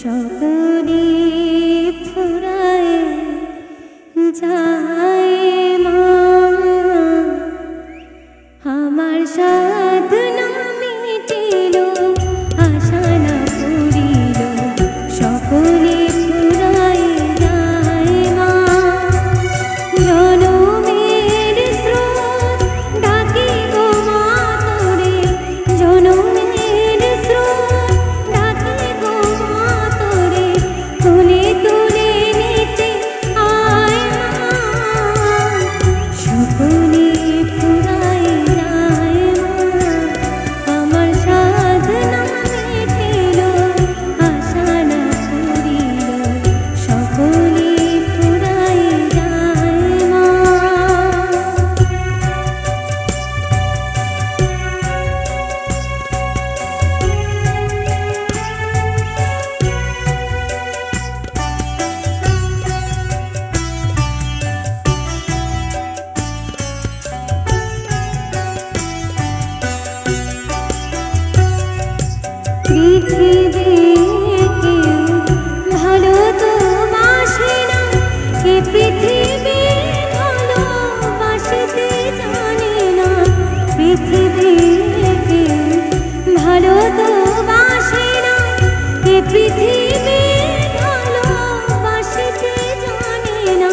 সকলে ফুরায় যায় মা, আমার সাধনা মিটিল, আশা না পুরিল, সকলে ফুরায় যায় মা। জনমের স্রোত ডাকে গো মা তোরে, জনমের স্রোত ডাকে গো মা তোরে, তুলে তুলে নিতে আয় মা, সকলে ফুরায় যায় মা, আমার সাধনা মিটিল, আশা না পুরিল, সকলে ফুরায় যায় মা। পৃথিবী কেউ ভালো তো বাসে না, এ পৃথিবী ভালোবাসতে জানে না, পৃথিবী কেউ ভালো তো বাসে না, এ পৃথিবী ভালোবাসতে জানে না,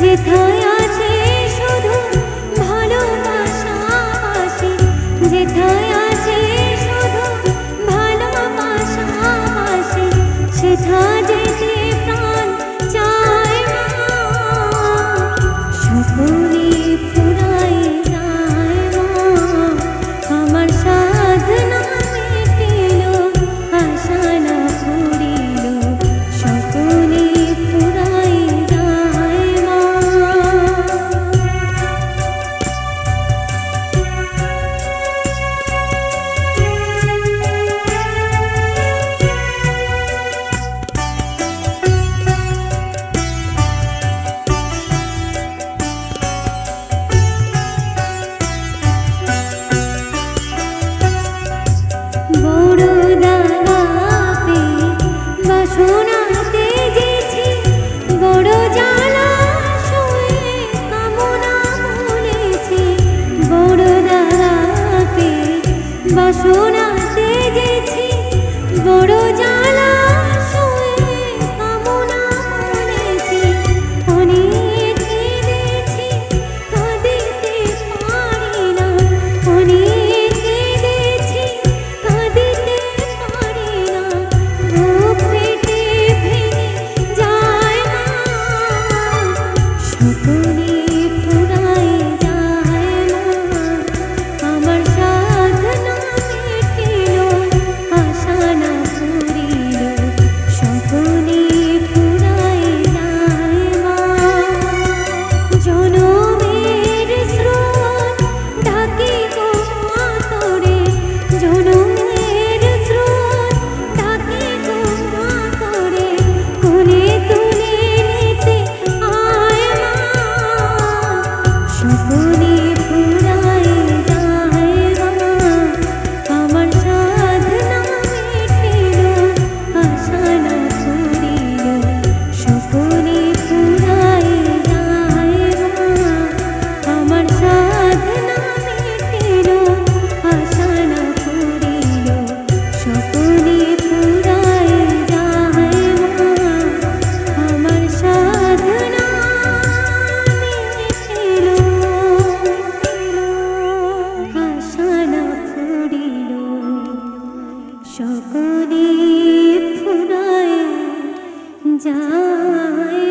যেথায় আছে শুধু ভালোবাসাবাসি, যেথায় আছে শুধু ভালোবাসাবাসি, সেথা যেতে প্রাণ চায় মা, সকলে ফুরায় যায় মা, আমার সাধনা মিটিল, আশা না পুরিল, সকলে ফুরায় যায় মা। বড় দাগাতে বাসনাতে যেছি, বড় জ্বালা শুয়ে কামনা বলেছি, বড় দাগাতে বাসনাতে যেছি, বড় জ্বালা শুয়ে কামনা বলেছি, অনেক কেঁদেছি কাঁদিতে পারি না, অনেক কেঁদেছি কাঁদিতে পারি না, বুক ফেটে ভেঙে যায় মা, সকলে ফুরায় যায় মা, আমার সাধনা মিটিল, আশা না পুরিল, সকলে ফুরায় যায় মা। জনমের স্রোত ডাকে গো মা তোরে, জনমের স্রোত ডাকে গো মা তোরে, কোলে তুলে নিতে আয় মা, সকলে ফুরায় যায় মা, আমার সাধনা মিটিল, আশা না পুরিল, সকলে ফুরায় যায় মা, আমার সাধনা মিটিল, আশা না পুরিল, সকলে ফুরায় যায় মা, আমার সাধনা মিটিল, আশা না পুরিল, সকলে ফুরায় যায়।